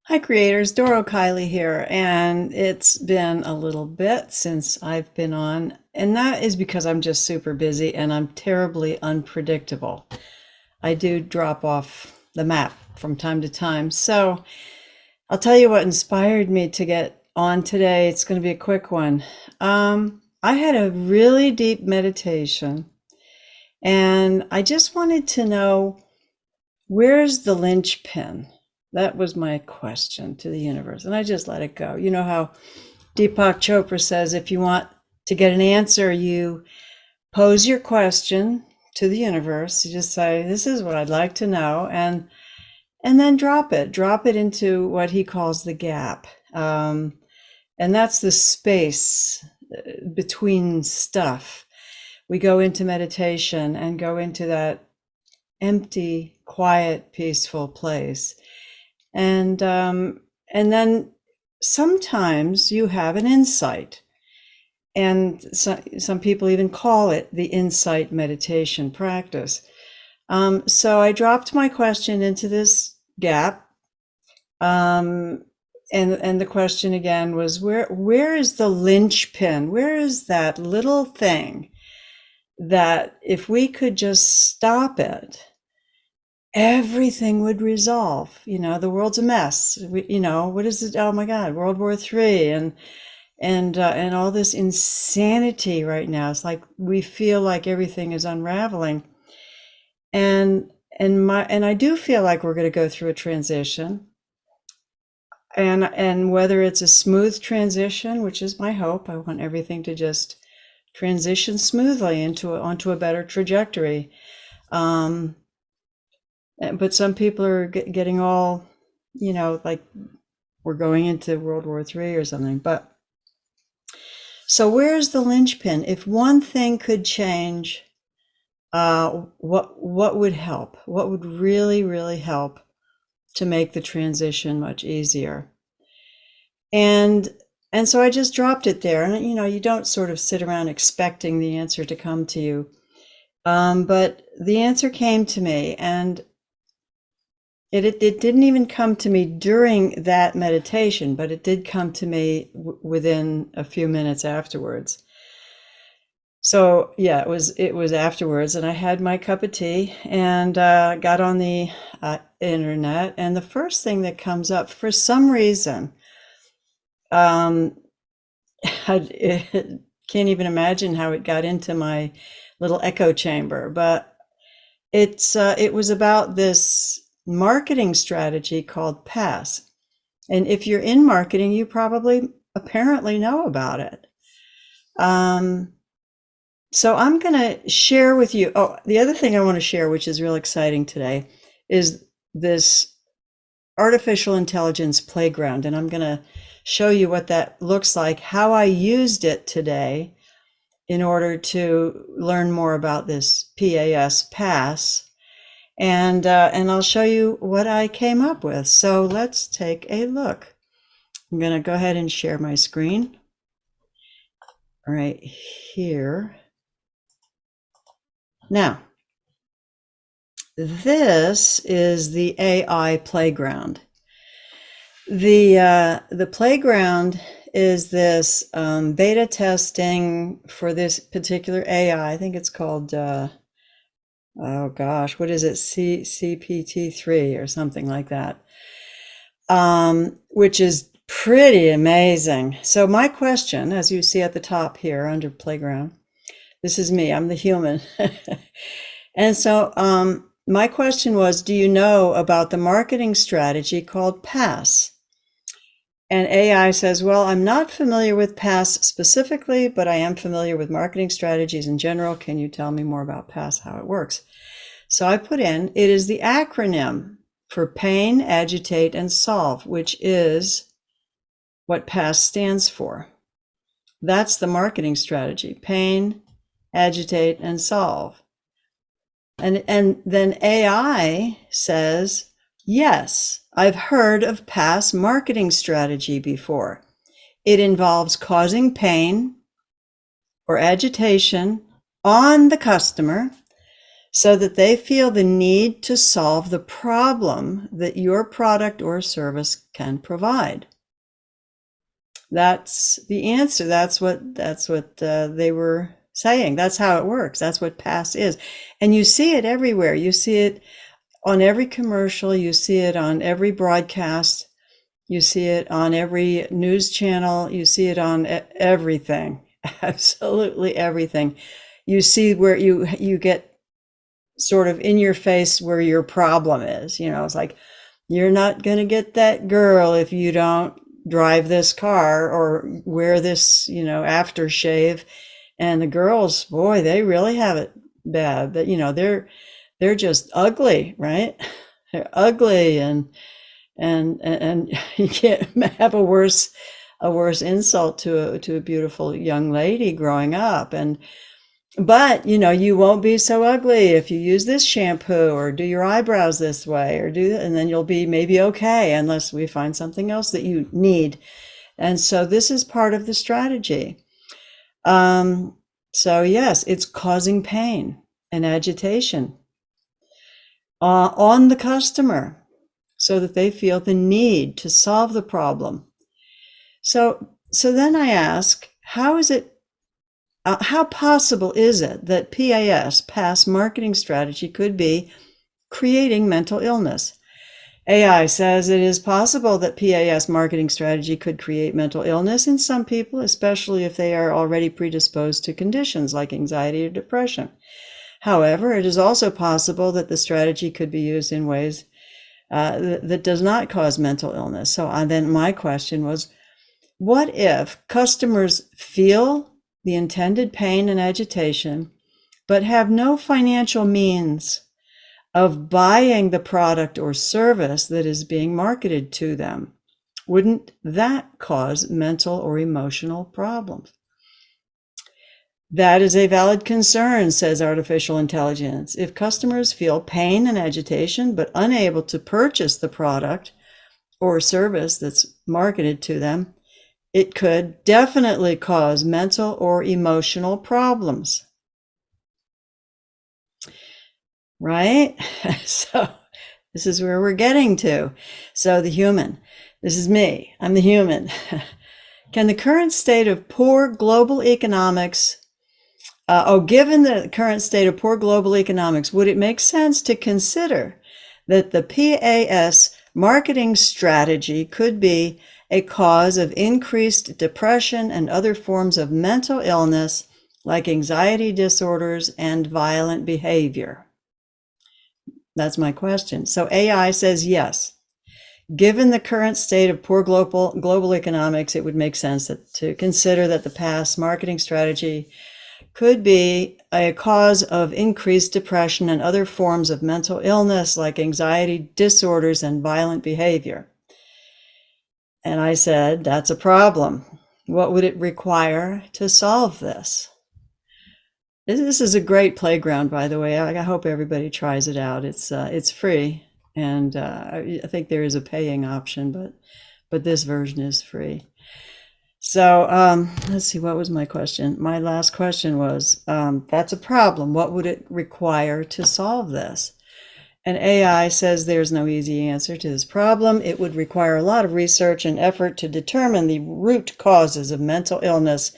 Hi creators, Doro Kiley here, and it's been a little bit since I've been on, and that is because I'm just super busy and I'm terribly unpredictable. I do drop off the map from time to time. So I'll tell you what inspired me to get on today. It's going to be a quick one. I had a really deep meditation, and I just wanted to know, where's the linchpin? That was my question to the universe. And I just let it go. You know how Deepak Chopra says, if you want to get an answer, you pose your question to the universe. You just say, this is what I'd like to know. And then drop it into what he calls the gap. And that's the space between stuff. We go into meditation and go into that empty, quiet, peaceful place. And then sometimes you have an insight. And some people even call it the insight meditation practice. So I dropped my question into this gap. And the question again was, where is the linchpin? Where is that little thing that if we could just stop it, everything would resolve? The world's a mess. What is it? Oh my God, World War III and all this insanity right now. It's like we feel like everything is unraveling. And I do feel like we're going to go through a transition. And whether it's a smooth transition, which is my hope, I want everything to just transition smoothly onto a better trajectory. But some people are getting all, like we're going into World War III or something. But so where's the linchpin? If one thing could change, what would help? What would really, really help to make the transition much easier? And so I just dropped it there. And you don't sort of sit around expecting the answer to come to you. But the answer came to me, and it didn't even come to me during that meditation, but it did come to me within a few minutes afterwards. So yeah, it was afterwards, and I had my cup of tea and got on the internet, and the first thing that comes up for some reason, I can't even imagine how it got into my little echo chamber, but it was about this marketing strategy called PASS. And if you're in marketing, you probably apparently know about it. So I'm going to share with you. Oh, the other thing I want to share, which is real exciting today, is this artificial intelligence playground. And I'm going to show you what that looks like, how I used it today in order to learn more about this PASS, and I'll show you what I came up with. So let's take a look. I'm going to go ahead and share my screen right here. Now, this is the AI playground. The playground is this beta testing for this particular AI. I think it's called, oh gosh, what is it? CPT3 or something like that, which is pretty amazing. So my question, as you see at the top here under playground, this is me, I'm the human. And so my question was, do you know about the marketing strategy called PASS? And AI says, well, I'm not familiar with PASS specifically, but I am familiar with marketing strategies in general. Can you tell me more about PASS, how it works? So I put in, it is the acronym for pain, agitate, and solve, which is what PASS stands for. That's the marketing strategy: pain, agitate, and solve. And then AI says, yes, I've heard of PASS marketing strategy before. It involves causing pain or agitation on the customer so that they feel the need to solve the problem that your product or service can provide. That's the answer. That's what they were saying. That's how it works. That's what PASS is. And you see it everywhere. You see it on every commercial. You see it on every broadcast. You see it on every news channel. You see it on everything. Absolutely everything. You see where you get sort of in your face where your problem is. It's like, you're not going to get that girl if you don't drive this car or wear this, aftershave. And the girls, boy, they really have it bad. But they're just ugly, right? They're ugly, and you can't have a worse insult to a beautiful young lady growing up. But you won't be so ugly if you use this shampoo or do your eyebrows this way or and then you'll be maybe okay, unless we find something else that you need. And so this is part of the strategy. So yes, it's causing pain and agitation on the customer so that they feel the need to solve the problem. So then I ask, how possible is it that PAS, past marketing strategy, could be creating mental illness? AI says it is possible that PAS marketing strategy could create mental illness in some people, especially if they are already predisposed to conditions like anxiety or depression. However, it is also possible that the strategy could be used in ways that does not cause mental illness. So then my question was, what if customers feel the intended pain and agitation, but have no financial means of buying the product or service that is being marketed to them? Wouldn't that cause mental or emotional problems? That is a valid concern, says artificial intelligence. If customers feel pain and agitation, but unable to purchase the product or service that's marketed to them, it could definitely cause mental or emotional problems. Right? So this is where we're getting to. So the human, this is me, I'm the human. Can the current state of poor global economics, given the current state of poor global economics, would it make sense to consider that the PAS marketing strategy could be a cause of increased depression and other forms of mental illness like anxiety disorders and violent behavior? That's my question. So AI says yes. Given the current state of poor global economics, it would make sense to consider that the past marketing strategy could be a cause of increased depression and other forms of mental illness like anxiety disorders and violent behavior. And I said, that's a problem. What would it require to solve this? This is a great playground, by the way. I hope everybody tries it out. It's free, and I think there is a paying option, but this version is free. So let's see, what was my question? My last question was, that's a problem. What would it require to solve this? And AI says there's no easy answer to this problem. It would require a lot of research and effort to determine the root causes of mental illness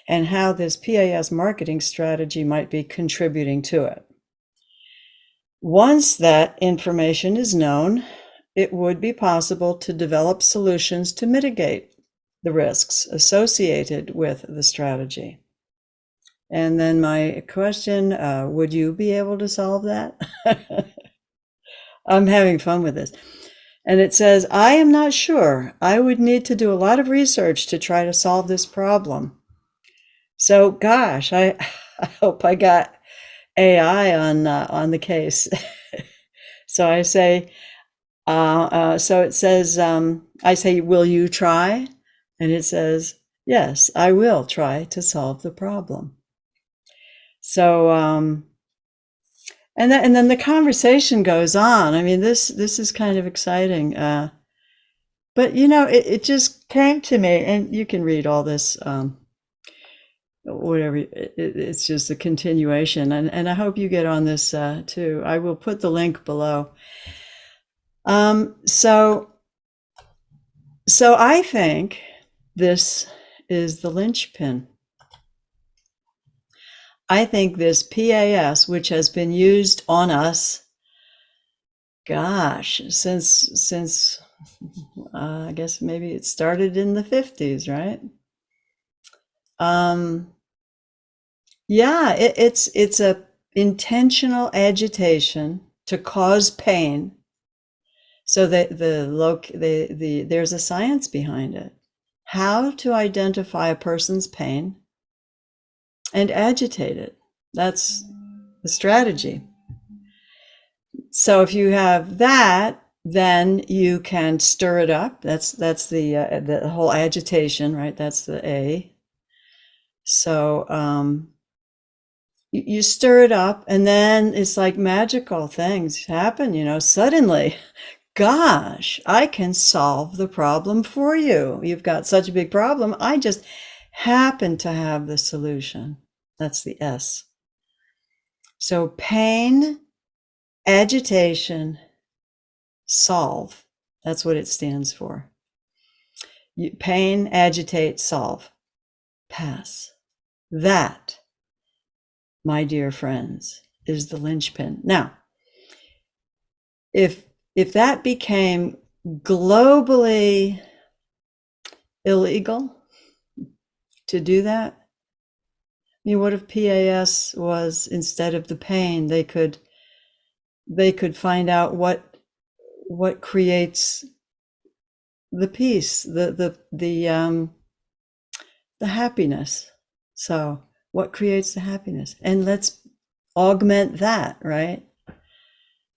and how this PAS marketing strategy might be contributing to it. Once that information is known, it would be possible to develop solutions to mitigate the risks associated with the strategy. And then my question, would you be able to solve that? I'm having fun with this. And it says, I am not sure. I would need to do a lot of research to try to solve this problem. So gosh, I hope I got AI on the case. So I say, so it says, I say, will you try? And it says, yes, I will try to solve the problem. So, and then the conversation goes on. I mean, this is kind of exciting. But it just came to me, and you can read all this whatever. It's just a continuation, and I hope you get on this too. I will put the link below. So I think this is the linchpin. I think this PAS, which has been used on us, gosh, since I guess maybe it started in the 50s, right? Yeah, it's a intentional agitation to cause pain, so that there's a science behind it. How to identify a person's pain and agitate it. That's the strategy. So if you have that, then you can stir it up. That's the whole agitation, right? That's the A. So you stir it up, and then it's like magical things happen. Suddenly, gosh, I can solve the problem for you. You've got such a big problem. I just happen to have the solution. That's the S. So pain, agitation, solve. That's what it stands for. Pain, agitate, solve. PAS. That, my dear friends, is the linchpin. Now, if that became globally illegal to do that, I mean, what if PAS was, instead of the pain, they could find out what creates the peace, the happiness. So what creates the happiness? And let's augment that, right?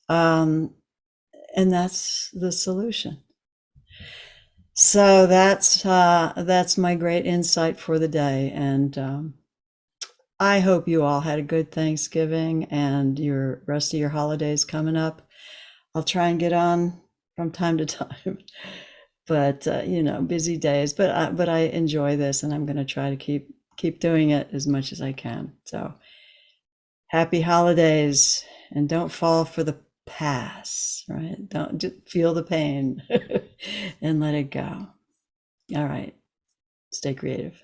And that's the solution. So that's my great insight for the day. And I hope you all had a good Thanksgiving and your rest of your holidays coming up. I'll try and get on from time to time, but busy days. But I enjoy this, and I'm going to try to keep doing it as much as I can. So happy holidays, and don't fall for the PAS, right? Don't feel the pain and let it go. All right, stay creative.